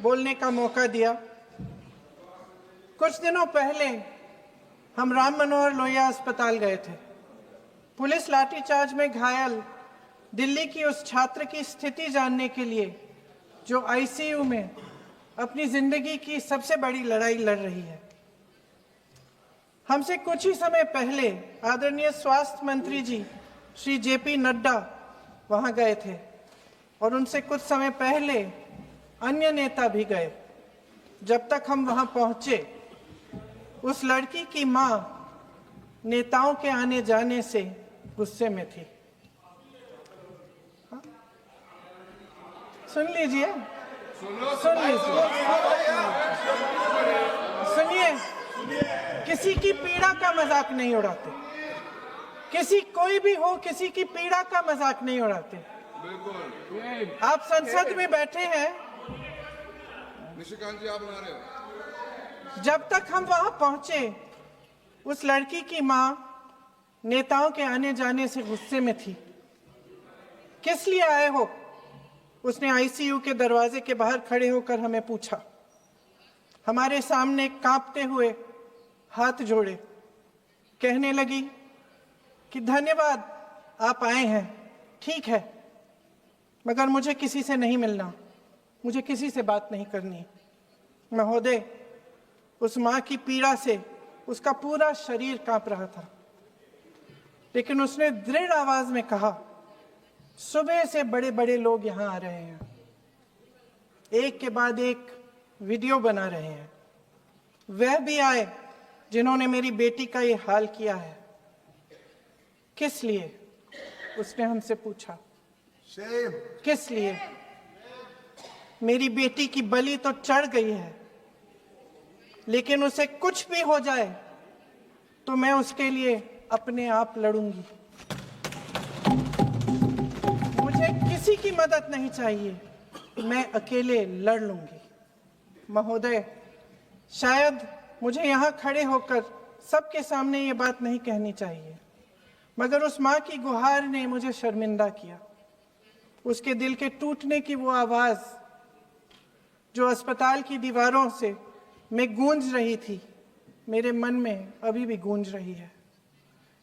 बोलने का मौका दिया। कुछ दिनों पहले हम राम मनोहर लोहिया अस्पताल गए थे। पुलिस लाठीचार्ज में घायल दिल्ली की उस छात्र की स्थिति जानने के लिए जो आईसीयू में अपनी जिंदगी की सबसे बड़ी लड़ाई लड़ रही है। हमसे कुछ ही समय पहले आदरणीय स्वास्थ्य मंत्री जी श्री जेपी नड्डा वहां गए थे और उनसे कुछ समय पहले अन्य नेता भी गए। जब तक हम वहां पहुंचे, उस लड़की की मां नेताओं के आने जाने से गुस्से में थी। सुन लीजिए, सुनिए, किसी की पीड़ा का मजाक नहीं उड़ाते। कोई भी हो, किसी की पीड़ा का मजाक नहीं उड़ाते। आप संसद में बैठे हैं, निशिकांत जी आप बना रहे हो। जब तक हम वहां पहुंचे, उस लड़की की मां नेताओं के आने जाने से गुस्से में थी। किस लिए आए हो? उसने आईसीयू के दरवाजे के बाहर खड़े होकर हमें पूछा। हमारे सामने कांपते हुए हाथ जोड़े कहने लगी कि धन्यवाद, आप आए हैं, ठीक है, मगर मुझे किसी से नहीं मिलना, मुझे किसी से बात नहीं करनी। महोदय, उस मां की पीड़ा से उसका पूरा शरीर कांप रहा था, लेकिन उसने दृढ़ आवाज में कहा, सुबह से बड़े बड़े लोग यहां आ रहे हैं, एक के बाद एक वीडियो बना रहे हैं। वह भी आए जिन्होंने मेरी बेटी का ये हाल किया है। किस लिए? उसने हमसे पूछा। किस लिए? मेरी बेटी की बलि तो चढ़ गई है, लेकिन उसे कुछ भी हो जाए तो मैं उसके लिए अपने आप लड़ूंगी। मुझे किसी की मदद नहीं चाहिए, मैं अकेले लड़ लूंगी। महोदय, शायद मुझे यहाँ खड़े होकर सबके सामने ये बात नहीं कहनी चाहिए, मगर उस माँ की गुहार ने मुझे शर्मिंदा किया। उसके दिल के टूटने की वो आवाज जो अस्पताल की दीवारों से में गूंज रही थी, मेरे मन में अभी भी गूंज रही है।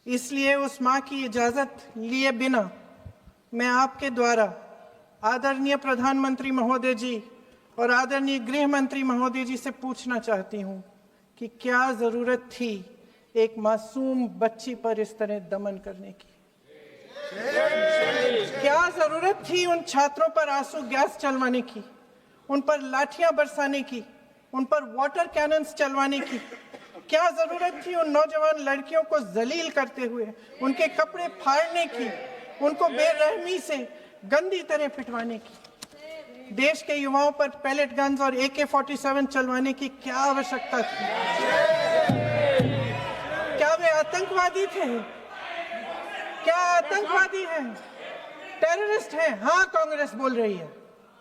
इसलिए उस माँ की इजाजत लिए बिना मैं आपके द्वारा आदरणीय प्रधानमंत्री महोदय जी और आदरणीय गृह मंत्री महोदय जी से पूछना चाहती हूँ कि क्या जरूरत थी एक मासूम बच्ची पर इस तरह दमन करने की? क्या जरूरत थी उन छात्रों पर आंसू गैस चलवाने की, उन पर लाठियां बरसाने की, उन पर वाटर कैनन्स चलवाने की? क्या जरूरत थी उन नौजवान लड़कियों को जलील करते हुए उनके कपड़े फाड़ने की, उनको बेरहमी से गंदी तरह पिटवाने की? देश के युवाओं पर पैलेट गन्स और AK-47 चलवाने की क्या आवश्यकता थी? क्या वे आतंकवादी थे? क्या आतंकवादी हैं? टेररिस्ट हैं? हाँ, कांग्रेस बोल रही है।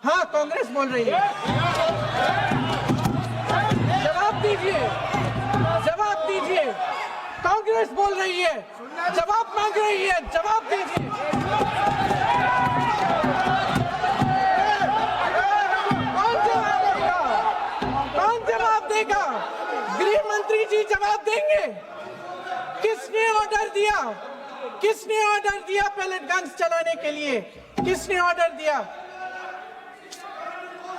हाँ, कांग्रेस बोल रही है। जवाब दीजिए, जवाब दीजिए। कांग्रेस बोल रही है, जवाब मांग रही है, जवाब दीजिए। कौन जवाब देगा? गृह मंत्री जी जवाब देंगे। किसने ऑर्डर दिया? किसने ऑर्डर दिया पैलेट गन्स चलाने के लिए? किसने ऑर्डर दिया?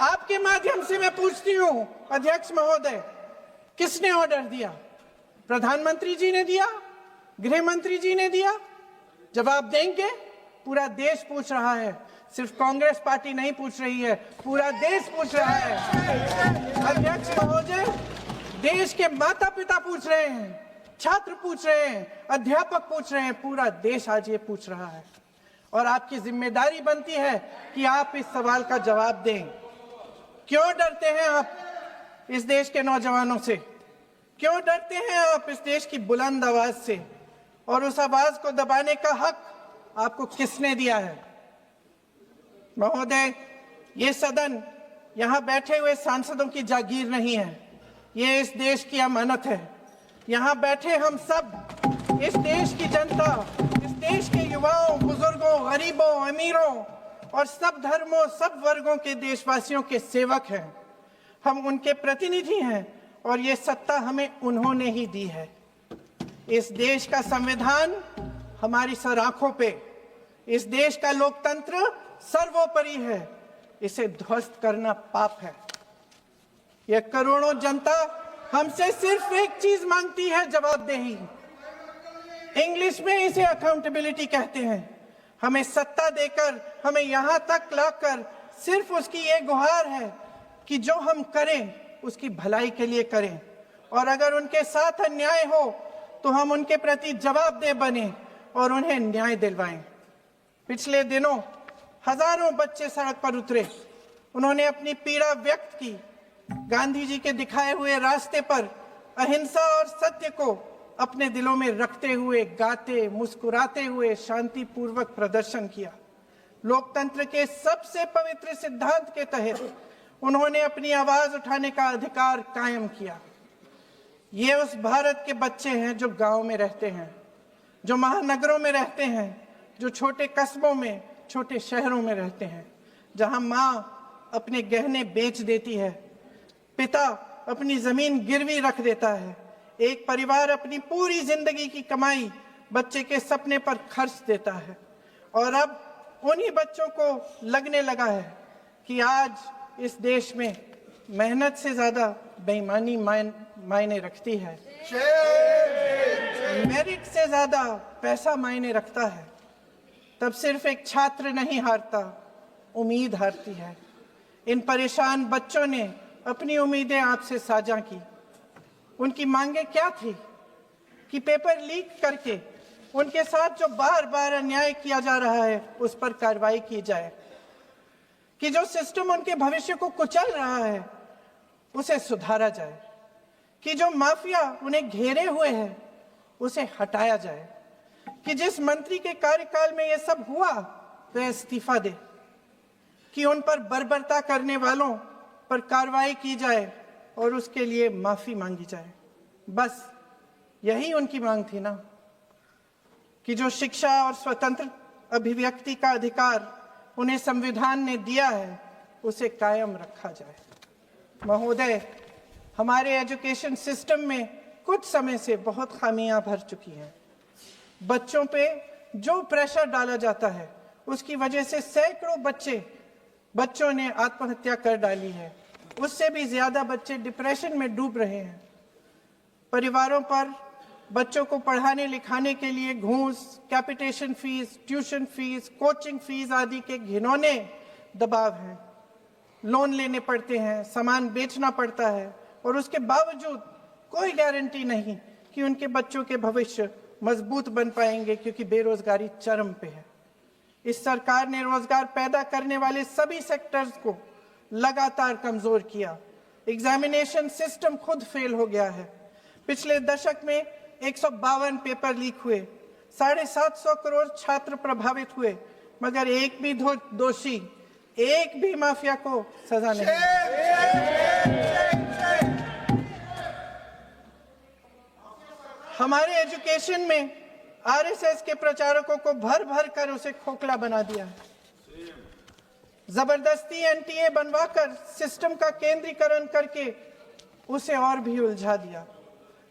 आपके माध्यम से मैं पूछती हूं अध्यक्ष महोदय, किसने ऑर्डर दिया? प्रधानमंत्री जी ने दिया? गृह मंत्री जी ने दिया? जवाब देंगे? पूरा देश पूछ रहा है, सिर्फ कांग्रेस पार्टी नहीं पूछ रही है, पूरा देश पूछ रहा है। अध्यक्ष महोदय, देश के माता पिता पूछ रहे हैं, छात्र पूछ रहे हैं, अध्यापक पूछ रहे हैं, पूरा देश आज ये पूछ रहा है। और आपकी जिम्मेदारी बनती है कि आप इस सवाल का जवाब दें। क्यों डरते हैं आप इस देश के नौजवानों से? क्यों डरते हैं आप इस देश की बुलंद आवाज से? और उस आवाज को दबाने का हक आपको किसने दिया है? महोदय, ये सदन यहाँ बैठे हुए सांसदों की जागीर नहीं है, ये इस देश की अमानत है। यहाँ बैठे हम सब इस देश की जनता, इस देश के युवाओं, बुजुर्गों, गरीबों, अमीरों और सब धर्मों, सब वर्गों के देशवासियों के सेवक हैं। हम उनके प्रतिनिधि हैं और ये सत्ता हमें उन्होंने ही दी है। इस देश का संविधान हमारी सर आंखों पे, इस देश का लोकतंत्र सर्वोपरि है। इसे ध्वस्त करना पाप है। यह करोड़ों जनता हमसे सिर्फ एक चीज मांगती है, जवाबदेही। इंग्लिश में इसे अकाउंटेबिलिटी कहते हैं। हमें सत्ता देकर, हमें यहां तक लाकर सिर्फ उसकी ये गुहार है कि जो हम करें उसकी भलाई के लिए करें, और अगर उनके साथ अन्याय हो तो हम उनके प्रति जवाबदेह बने और उन्हें न्याय दिलवाएं। पिछले दिनों हजारों बच्चे सड़क पर उतरे। उन्होंने अपनी पीड़ा व्यक्त की। गांधी जी के दिखाए हुए रास्ते पर अहिंसा और सत्य को अपने दिलों में रखते हुए गाते, मुस्कुराते हुए शांतिपूर्वक प्रदर्शन किया। लोकतंत्र के सबसे पवित्र सिद्धांत के तहत उन्होंने अपनी आवाज उठाने का अधिकार कायम किया। ये उस भारत के बच्चे हैं जो गांव में रहते हैं, जो महानगरों में रहते हैं, जो छोटे कस्बों में, छोटे शहरों में रहते हैं, जहां माँ अपने गहने बेच देती है, पिता अपनी जमीन गिरवी रख देता है, एक परिवार अपनी पूरी जिंदगी की कमाई बच्चे के सपने पर खर्च देता है। और अब उन्हीं बच्चों को लगने लगा है कि आज इस देश में मेहनत से ज्यादा बेईमानी मायने रखती है, मेरिट से ज्यादा पैसा मायने रखता है। तब सिर्फ एक छात्र नहीं हारता, उम्मीद हारती है। इन परेशान बच्चों ने अपनी उम्मीदें आपसे साझा की। उनकी मांगे क्या थी? कि पेपर लीक करके उनके साथ जो बार बार अन्याय किया जा रहा है उस पर कार्रवाई की जाए, कि जो सिस्टम उनके भविष्य को कुचल रहा है उसे सुधारा जाए, कि जो माफिया उन्हें घेरे हुए है उसे हटाया जाए, कि जिस मंत्री के कार्यकाल में यह सब हुआ वह इस्तीफा दे, कि उन पर बर्बरता करने वालों पर कार्रवाई की जाए और उसके लिए माफी मांगी जाए। बस यही उनकी मांग थी ना, कि जो शिक्षा और स्वतंत्र अभिव्यक्ति का अधिकार उन्हें संविधान ने दिया है उसे कायम रखा जाए। महोदय, हमारे एजुकेशन सिस्टम में कुछ समय से बहुत खामियां भर चुकी हैं। बच्चों पे जो प्रेशर डाला जाता है उसकी वजह से सैकड़ों बच्चों ने आत्महत्या कर डाली है। उससे भी ज्यादा बच्चे डिप्रेशन में डूब रहे हैं। परिवारों पर बच्चों को पढ़ाने लिखाने के लिए घूस, capitation fees, tuition fees, coaching fees आदि के घिनौने दबाव हैं। लोन लेने पड़ते हैं, सामान बेचना पड़ता है और उसके बावजूद कोई गारंटी नहीं कि उनके बच्चों के भविष्य मजबूत बन पाएंगे, क्योंकि बेरोजगारी चरम पे है। इस सरकार ने रोजगार पैदा करने वाले सभी सेक्टर्स को लगातार कमजोर किया। एग्जामिनेशन सिस्टम खुद फेल हो गया है। पिछले दशक में 152 पेपर लीक हुए, 750 करोड़ छात्र प्रभावित हुए, मगर एक भी दोषी, एक भी माफिया को सजा नहीं। हमारे एजुकेशन में आरएसएस के प्रचारकों को भर भर कर उसे खोखला बना दिया है। जबरदस्ती एनटीए बनवाकर सिस्टम का केंद्रीकरण करके उसे और भी उलझा दिया।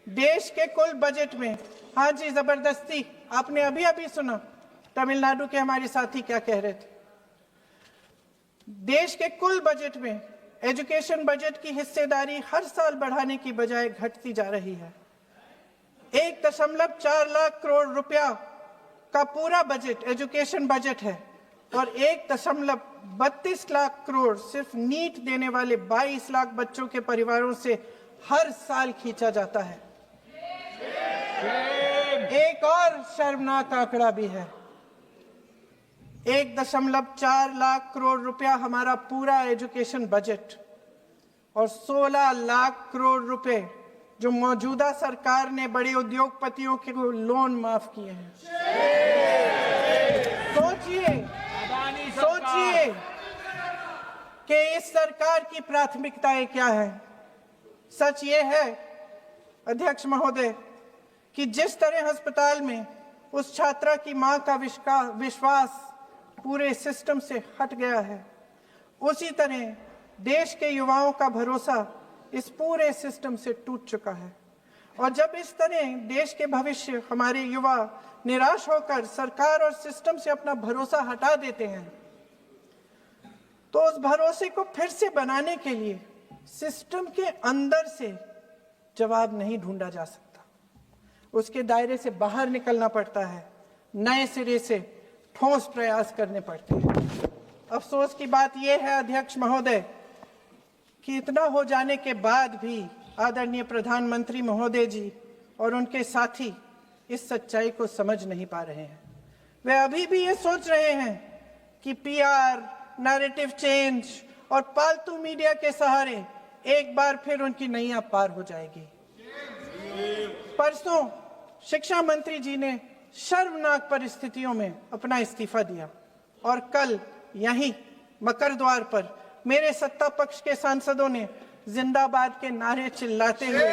देश के कुल बजट में, हाँ जी जबरदस्ती, आपने अभी अभी सुना तमिलनाडु के हमारे साथी क्या कह रहे थे। देश के कुल बजट में एजुकेशन बजट की हिस्सेदारी हर साल बढ़ाने की बजाय घटती जा रही है। 1.4 लाख करोड़ रुपया का पूरा बजट एजुकेशन बजट है और 1.32 लाख करोड़ सिर्फ नीट देने वाले 22 लाख बच्चों के परिवारों से हर साल खींचा जाता है। एक और शर्मनाक आंकड़ा भी है। 1.4 लाख करोड़ रुपया हमारा पूरा एजुकेशन बजट और 16 लाख करोड़ रुपए जो मौजूदा सरकार ने बड़े उद्योगपतियों के लोन माफ किए हैं। सोचिए कि इस सरकार की प्राथमिकताएं क्या है। सच ये है अध्यक्ष महोदय कि जिस तरह अस्पताल में उस छात्रा की मां का विश्वास पूरे सिस्टम से हट गया है, उसी तरह देश के युवाओं का भरोसा इस पूरे सिस्टम से टूट चुका है। और जब इस तरह देश के भविष्य, हमारे युवा निराश होकर सरकार और सिस्टम से अपना भरोसा हटा देते हैं, तो उस भरोसे को फिर से बनाने के लिए सिस्टम के अंदर से जवाब नहीं ढूंढा जा सकता, उसके दायरे से बाहर निकलना पड़ता है, नए सिरे से ठोस प्रयास करने पड़ते हैं। अफसोस की बात यह है अध्यक्ष महोदय कि इतना हो जाने के बाद भी आदरणीय प्रधानमंत्री महोदय जी और उनके साथी इस सच्चाई को समझ नहीं पा रहे हैं। वे अभी भी ये सोच रहे हैं कि पीआर, नैरेटिव चेंज और पालतू मीडिया के सहारे एक बार फिर उनकी नैया पार हो जाएगी। परसों शिक्षा मंत्री जी ने शर्मनाक परिस्थितियों में अपना इस्तीफा दिया और कल यहीं मकर द्वार पर मेरे सत्ता पक्ष के सांसदों ने जिंदाबाद के नारे चिल्लाते हुए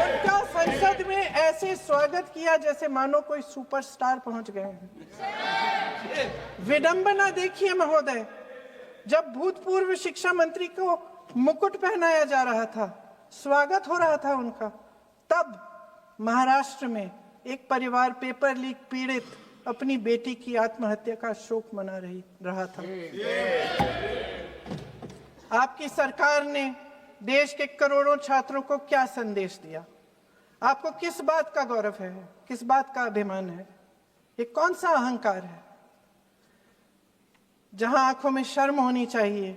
उनका संसद में ऐसे स्वागत किया जैसे मानो कोई सुपरस्टार पहुंच गए हैं। विडंबना देखिए महोदय, जब भूतपूर्व शिक्षा मंत्री को मुकुट पहनाया जा रहा था, स्वागत हो रहा था उनका, तब महाराष्ट्र में एक परिवार पेपर लीक पीड़ित अपनी बेटी की आत्महत्या का शोक मना रहा था। आपकी सरकार ने देश के करोड़ों छात्रों को क्या संदेश दिया? आपको किस बात का गौरव है, किस बात का अभिमान है? ये कौन सा अहंकार है? जहां आंखों में शर्म होनी चाहिए,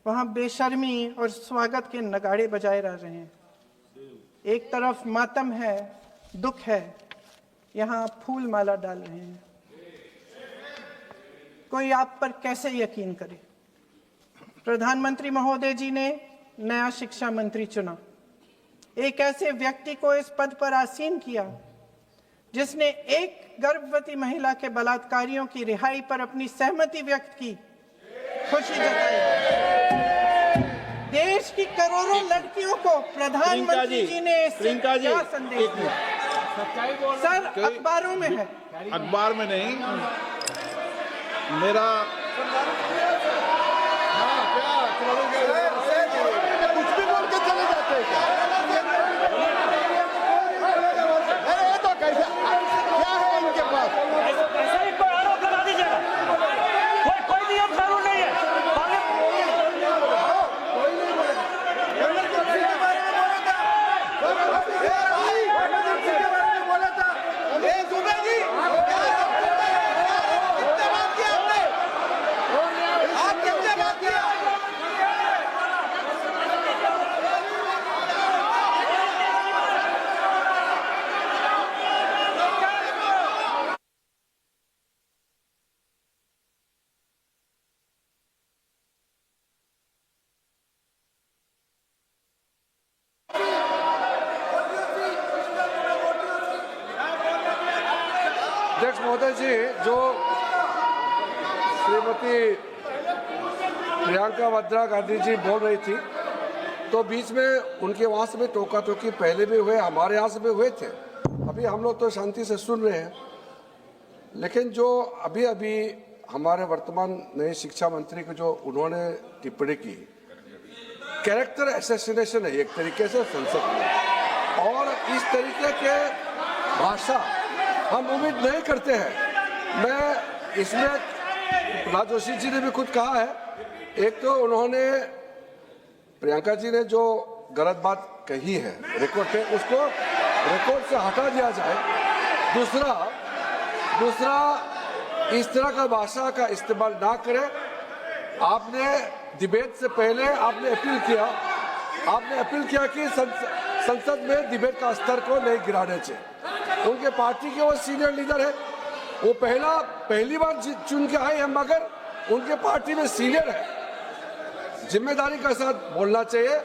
वहां बेशर्मी और स्वागत के नगाड़े बजाए जा रहे हैं। एक तरफ मातम है, दुख है, यहां फूल माला डाल रहे हैं। कोई आप पर कैसे यकीन करे? प्रधानमंत्री महोदय जी ने नया शिक्षा मंत्री चुना, एक ऐसे व्यक्ति को इस पद पर आसीन किया जिसने एक गर्भवती महिला के बलात्कारियों की रिहाई पर अपनी सहमति व्यक्त की, खुशी जताई। देश की करोड़ों लड़कियों को प्रधानमंत्री जी ने क्या संदेश दिया? सर, अखबारों में है, अखबार में नहीं। मेरा कुछ भी बोल के चले जाते हैं क्या? अरे ये तो कैसे, क्या है इनके पास? ऐसा ही कोई आरोप लगा दीजिएगा। कोई नियम कानून नहीं है। अध्यक्ष महोदय जी, जो श्रीमती प्रियंका वाड्रा गांधी जी बोल रही थी, तो बीच में उनके वहाँ से भी टोका टोकी पहले भी हुए, हमारे यहाँ से भी हुए थे। अभी हम लोग तो शांति से सुन रहे हैं, लेकिन जो अभी अभी हमारे वर्तमान नए शिक्षा मंत्री को जो उन्होंने टिप्पणी की, कैरेक्टर असैसिनेशन है एक तरीके से संसद में, और इस तरीके के भाषा हम उम्मीद नहीं करते हैं। मैं इसमें प्रहलाद जोशी जी ने भी खुद कहा है, एक तो उन्होंने प्रियंका जी ने जो गलत बात कही है रिकॉर्ड पे, उसको रिकॉर्ड से हटा दिया जाए। दूसरा इस तरह का भाषा का इस्तेमाल ना करें। आपने डिबेट से पहले आपने अपील किया कि संसद में डिबेट का स्तर को नहीं गिराने चाहिए। उनके पार्टी के वो सीनियर लीडर है, वो पहली बार चुन के आए हैं, मगर उनके पार्टी में सीनियर है। जिम्मेदारी के साथ बोलना चाहिए।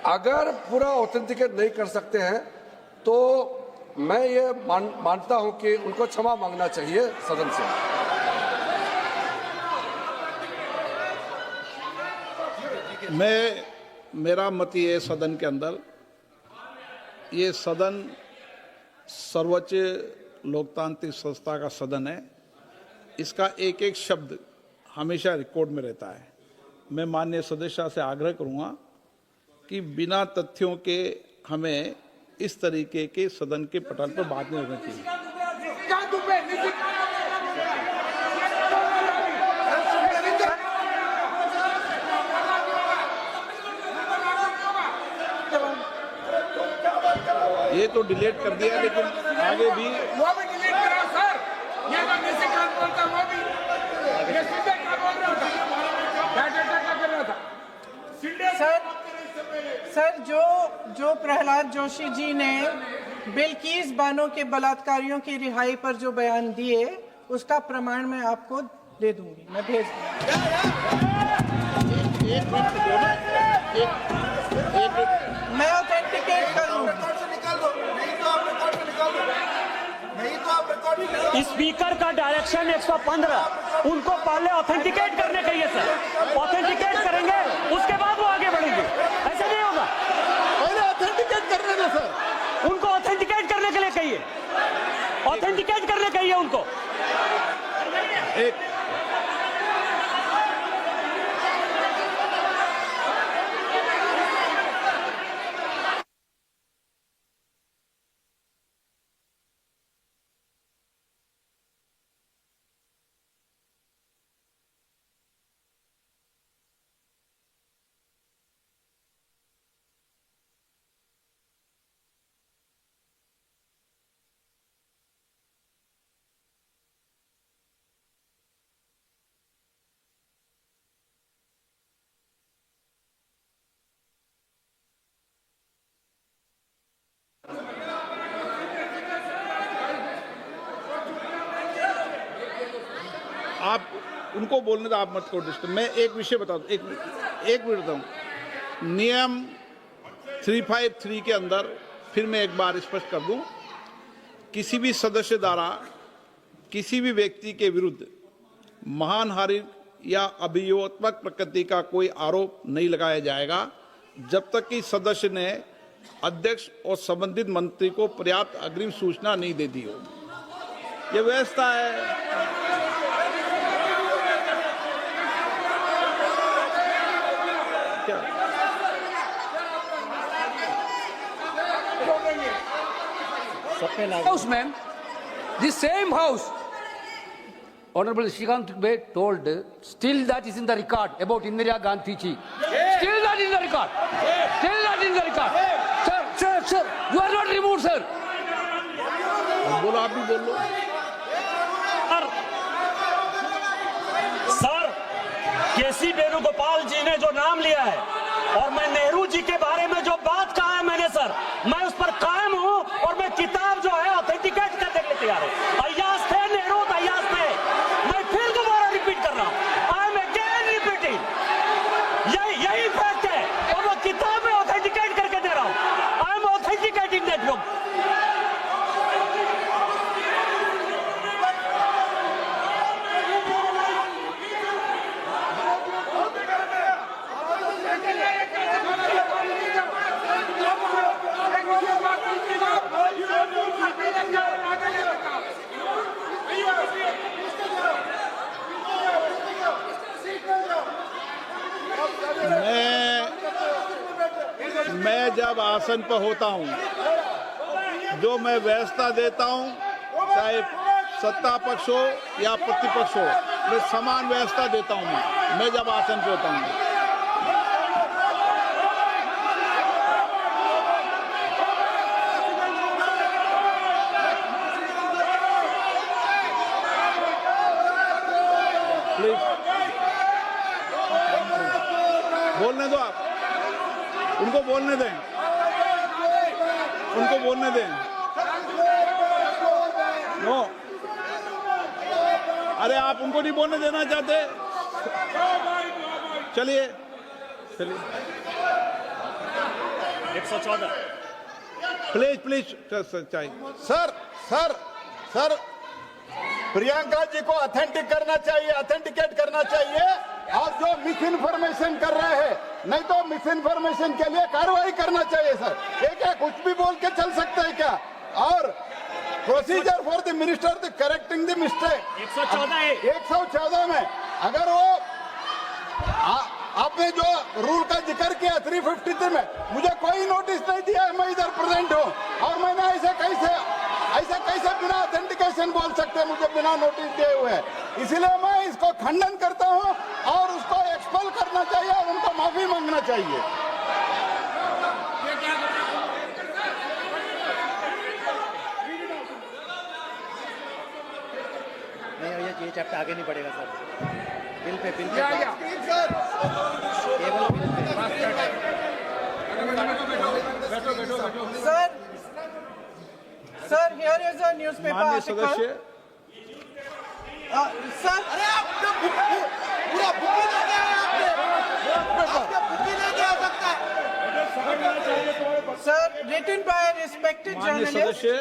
अगर पूरा ऑथेंटिकेट नहीं कर सकते हैं तो मैं ये मानता हूं कि उनको क्षमा मांगना चाहिए सदन से। मेरा मत ये सदन के अंदर, ये सदन सर्वोच्च लोकतांत्रिक संस्था का सदन है। इसका एक एक शब्द हमेशा रिकॉर्ड में रहता है। मैं माननीय सदस्य से आग्रह करूंगा कि बिना तथ्यों के हमें इस तरीके के सदन के पटल पर बात नहीं होनी चाहिए। ये तो डिलीट कर दिया, लेकिन आगे भी वो भी डिलीट करा सर। ये तो निशी खान बोलता, वो भी ये सीधे क्या बोल रहा था, क्या कर रहा था सर जो प्रहलाद जोशी जी ने बिल्किस बानो के बलात्कारियों की रिहाई पर जो बयान दिए, उसका प्रमाण मैं आपको दे दूंगी, मैं भेज मैं ऑथेंटिकेट करूंगा। स्पीकर का डायरेक्शन 115, उनको पहले ऑथेंटिकेट करने कहिए सर। ऑथेंटिकेट करेंगे उसके बाद वो आगे बढ़ेंगे, ऐसे नहीं होगा। पहले ऑथेंटिकेट करने दो सर। उनको ऑथेंटिकेट करने के लिए कहिए, ऑथेंटिकेट करने कहिए उनको। आप उनको बोलने दो, आप मत करो डिस्टर्ब। मैं एक विषय बता दूं, एक मिनट बताऊं। नियम 353 के अंदर फिर मैं एक बार स्पष्ट कर दूं, किसी भी सदस्य द्वारा किसी भी व्यक्ति के विरुद्ध मानहानि या अभियोगात्मक प्रकृति का कोई आरोप नहीं लगाया जाएगा जब तक कि सदस्य ने अध्यक्ष और संबंधित मंत्री को पर्याप्त अग्रिम सूचना नहीं दे दी हो। यह व्यवस्था है। House, ma'am, the same house. Honorable Shrikant Bey told, still that is in the record about Indira Gandhi ji. Still that in the record. Still that in the record. Sir, you are not removed, sir. बोलो, आप भी बोल लो। Sir, केसी वेणुगोपाल जी ने जो नाम लिया है और मैं नेहरू जी के बारे में जो बात कहा है मैंने सर, मैं उस पर कायम हूं और मैं किताब जो है ऑथेंटिकेट करने के लिए तैयार हूं। अय्याज थे नेहरू, अय्याज थे। मैं फिर दोबारा रिपीट कर रहा हूं, आई एम अगेन रिपीटिंग। यही फैक्ट है और मैं किताब में ऑथेंटिकेट करके दे रहा हूं। I am authenticating that book. मैं जब आसन पर होता हूं, जो मैं व्यवस्था देता हूं, चाहे सत्ता पक्ष हो या प्रतिपक्ष हो, मैं समान व्यवस्था देता हूं। मैं जब आसन पर होता हूं, प्लीज बोलने दो। आप उनको बोलने दें, उनको बोलने दें। नो, अरे आप उनको नहीं बोलने देना चाहते? चलिए 114 प्लीज चाहिए। सर प्रियंका जी को ऑथेंटिकेट करना चाहिए और जो मिस इन्फॉर्मेशन कर रहे हैं, नहीं तो मिस इन्फॉर्मेशन के लिए कार्रवाई करना चाहिए सर। क्या कुछ भी बोल के चल सकते हैं क्या? और procedure for the minister the correcting the mistake 114 114 में अगर वो आपने जो रूल का जिक्र किया 353 में, मुझे कोई नोटिस नहीं दिया, मैं इधर प्रेजेंट हूँ और मैंने ऐसे कैसे बिना ऑथेंटिकेशन बोल सकते, मुझे बिना नोटिस दिए हुए। इसलिए मैं इसको खंडन करता हूँ और उसको एक्सपेल करना चाहिए और उनको माफी मांगना चाहिए। नहीं, ये चैप्टर आगे नहीं बढ़ेगा सर। बिल पे केवल bill pay. Sir here is a newspaper माननीय आर्टिकल। सदस्य, सर पूरा बुकी लेके आए आपने, बुकी लेके आ सकता है। Sir, written by a respected माननीय journalist, सदस्य,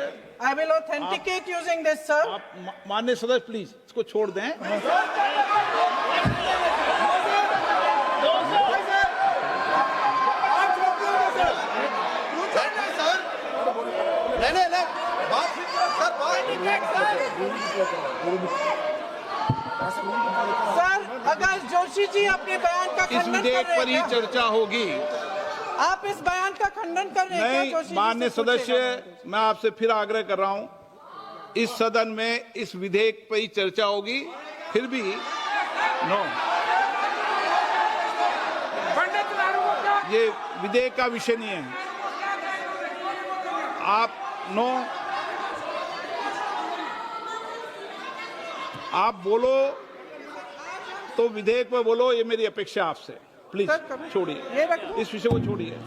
I will authenticate using this, sir. आप माननीय सदस्य प्लीज इसको छोड़ दें। सर, अगर जोशी जी अपने बयान का इस खंडन कर विधेयक रहे पर ही हैं क्या? चर्चा होगी। आप इस बयान का खंडन कर रहे हैं क्या नहीं, जोशी जी? माननीय से पूछेगा। सदस्य, मैं आपसे फिर आग्रह कर रहा हूं, इस सदन में इस विधेयक पर ही चर्चा होगी, फिर भी नो, पंडित नारुओं का ये विधेयक का विषय नहीं है। आप नो, आप बोलो तो विधेयक पे बोलो, ये मेरी अपेक्षा आपसे। प्लीज सर, कभी- छोड़िए, ये रखो। इस विषय को छोड़िए।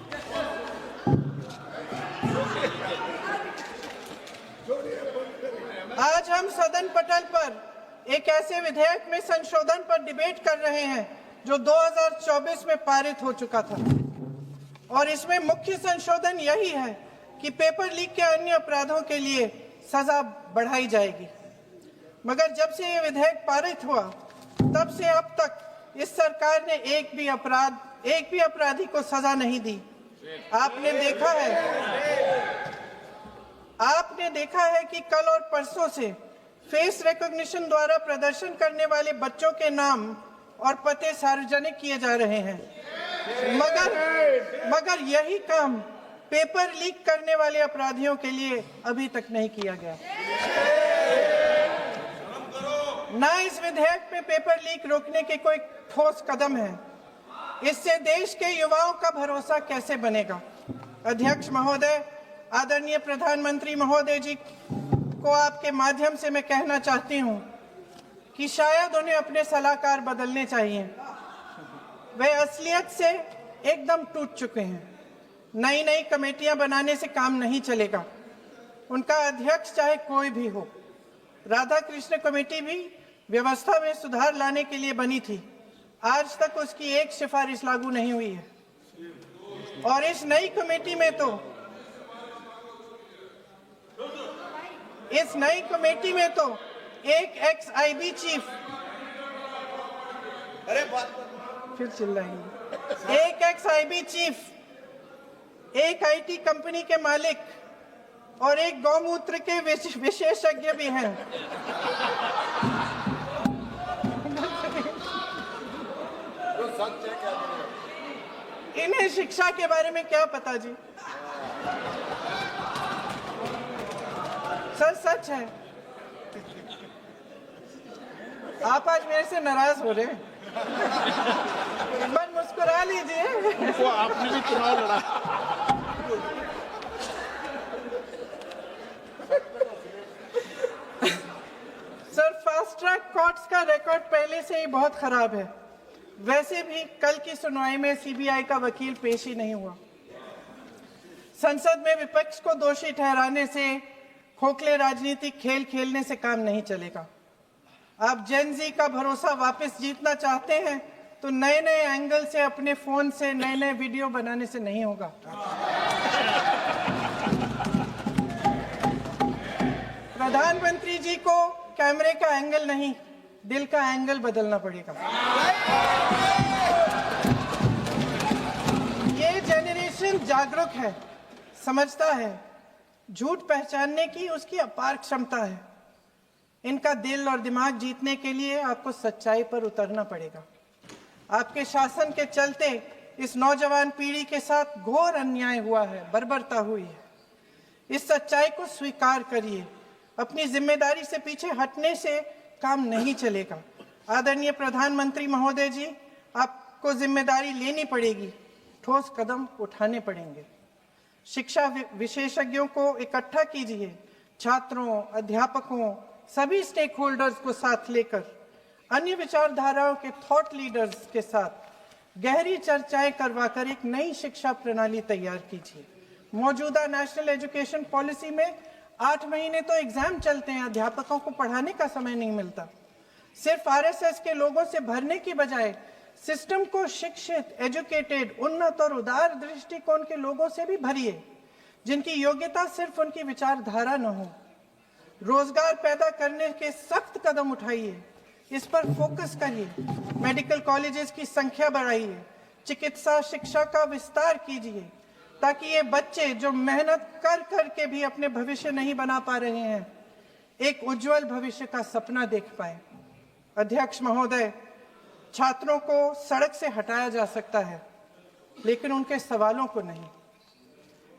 आज हम सदन पटल पर एक ऐसे विधेयक में संशोधन पर डिबेट कर रहे हैं जो 2024 में पारित हो चुका था और इसमें मुख्य संशोधन यही है कि पेपर लीक के अन्य अपराधों के लिए सजा बढ़ाई जाएगी। मगर जब से ये विधेयक पारित हुआ तब से अब तक इस सरकार ने एक भी अपराधी को सजा नहीं दी। आपने देखा है कि कल और परसों से फेस रिकॉग्निशन द्वारा प्रदर्शन करने वाले बच्चों के नाम और पते सार्वजनिक किए जा रहे हैं, मगर यही काम पेपर लीक करने वाले अपराधियों के लिए अभी तक नहीं किया गया। ना इस विधेयक में पेपर लीक रोकने के कोई ठोस कदम है। इससे देश के युवाओं का भरोसा कैसे बनेगा? अध्यक्ष महोदय, आदरणीय प्रधानमंत्री महोदय जी को आपके माध्यम से मैं कहना चाहती हूं कि शायद उन्हें अपने सलाहकार बदलने चाहिए। वे असलियत से एकदम टूट चुके हैं। नई कमेटियां बनाने से काम नहीं चलेगा। उनका अध्यक्ष चाहे कोई भी हो। राधा कृष्ण कमेटी भी व्यवस्था में सुधार लाने के लिए बनी थी। आज तक उसकी एक सिफारिश लागू नहीं हुई है और इस नई कमेटी में तो एक एक्स-आईबी चीफ, फिर चिल्लाएंगे, एक एक्स-आईबी चीफ, एक आईटी कंपनी के मालिक और एक गौमूत्र के विशेषज्ञ भी हैं। इन्हें शिक्षा के बारे में क्या पता जी? सर, सच है। आप आज मेरे से नाराज हो रहे हैं। मन मुस्कुरा लीजिए। उनको आपने भी चुनाव लड़ा। सर, फास्ट ट्रैक कोर्ट्स का रिकॉर्ड पहले से ही बहुत खराब है। वैसे भी कल की सुनवाई में सीबीआई का वकील पेश ही नहीं हुआ। संसद में विपक्ष को दोषी ठहराने से, खोखले राजनीतिक खेल खेलने से काम नहीं चलेगा। आप जेन जी का भरोसा वापस जीतना चाहते हैं तो नए एंगल से अपने फोन से नए वीडियो बनाने से नहीं होगा। प्रधानमंत्री जी को कैमरे का एंगल नहीं, दिल का एंगल बदलना पड़ेगा। ये जेनरेशन जागरूक है, समझता है, झूठ पहचानने की उसकी अपार क्षमता है। इनका दिल और दिमाग जीतने के लिए आपको सच्चाई पर उतरना पड़ेगा। आपके शासन के चलते इस नौजवान पीढ़ी के साथ घोर अन्याय हुआ है, बर्बरता हुई है। इस सच्चाई को स्वीकार करिए। अपनी जिम्मेदारी से पीछे हटने से काम नहीं चलेगा। आदरणीय प्रधानमंत्री महोदय जी, आपको जिम्मेदारी लेनी पड़ेगी, ठोस कदम उठाने पड़ेंगे। शिक्षा विशेषज्ञों को इकट्ठा कीजिए, छात्रों, अध्यापकों, सभी स्टेक होल्डर्स को साथ लेकर, अन्य विचारधाराओं के थॉट लीडर्स के साथ गहरी चर्चाएं करवाकर एक नई शिक्षा प्रणाली तैयार कीजिए। मौजूदा नेशनल एजुकेशन पॉलिसी में 8 महीने तो एग्जाम चलते हैं, अध्यापकों को पढ़ाने का समय नहीं मिलता। सिर्फ आरएसएस के लोगों से भरने की बजाय सिस्टम को शिक्षित, एजुकेटेड, उन्नत और उदार दृष्टिकोण के लोगों से भी भरिए, जिनकी योग्यता सिर्फ उनकी विचारधारा न हो। रोजगार पैदा करने के सख्त कदम उठाइए, इस पर फोकस करिए। मेडिकल कॉलेजेस की संख्या बढ़ाइए, चिकित्सा शिक्षा का विस्तार कीजिए, ताकि ये बच्चे जो मेहनत कर कर के भी अपने भविष्य नहीं बना पा रहे हैं, एक उज्जवल भविष्य का सपना देख पाए। अध्यक्ष महोदय, छात्रों को सड़क से हटाया जा सकता है, लेकिन उनके सवालों को नहीं।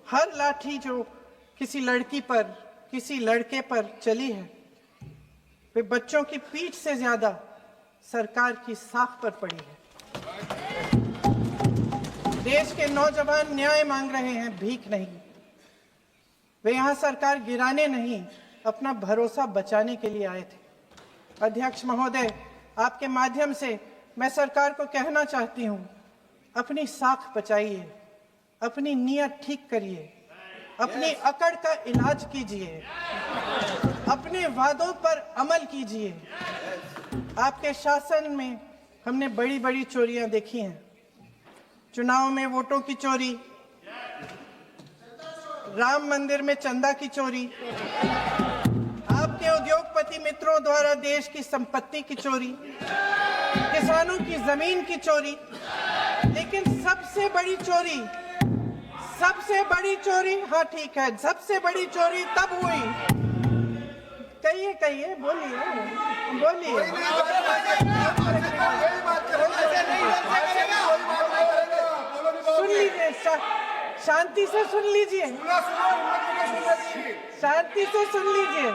हर लाठी जो किसी लड़की पर, किसी लड़के पर चली है, वे बच्चों की पीठ से ज्यादा सरकार की साख पर पड़ी है। देश के नौजवान न्याय मांग रहे हैं, भीख नहीं। वे यहां सरकार गिराने नहीं, अपना भरोसा बचाने के लिए आए थे। अध्यक्ष महोदय, आपके माध्यम से मैं सरकार को कहना चाहती हूं, अपनी साख बचाइए, अपनी नीयत ठीक करिए, अपनी अकड़ का इलाज कीजिए, अपने वादों पर अमल कीजिए। आपके शासन में हमने बड़ी बड़ी चोरियां देखी हैं। चुनाव में वोटों की चोरी, राम मंदिर में चंदा की चोरी, आपके उद्योगपति मित्रों द्वारा देश की संपत्ति की चोरी, किसानों की जमीन की चोरी, लेकिन सबसे बड़ी चोरी, हाँ ठीक है, सबसे बड़ी चोरी तब हुई। कहिए, बोलिए। सुन लीजिए, शांति से सुन लीजिए, शांति से सुन लीजिए।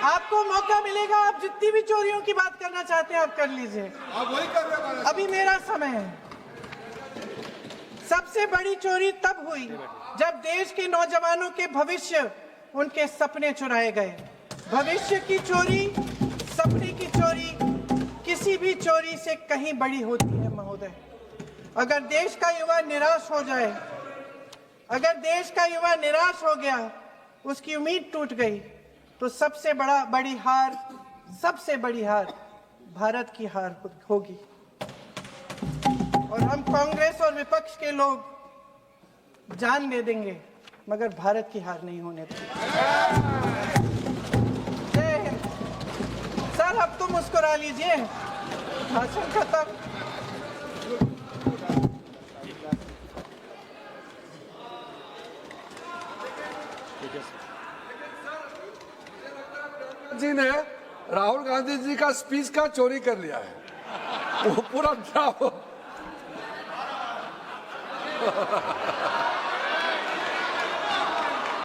आपको मौका मिलेगा, आप जितनी भी चोरियों की बात करना चाहते हैं आप कर लीजिए, अभी मेरा समय है। सबसे बड़ी चोरी तब हुई जब देश के नौजवानों के भविष्य, उनके सपने चुराए गए। भविष्य की चोरी, सपने की चोरी किसी भी चोरी से कहीं बड़ी होती है महोदय। अगर देश का युवा निराश हो जाए, अगर देश का युवा निराश हो गया, उसकी उम्मीद टूट गई, तो सबसे बड़ी हार भारत की हार होगी। और हम कांग्रेस और विपक्ष के लोग जान दे देंगे, मगर भारत की हार नहीं होने देंगे। जय हिंद। सर, अब तो मुस्कुरा लीजिए, भाषण खत्म। जी ने राहुल गांधी जी का स्पीच का चोरी कर लिया है, वो पूरा ड्रामा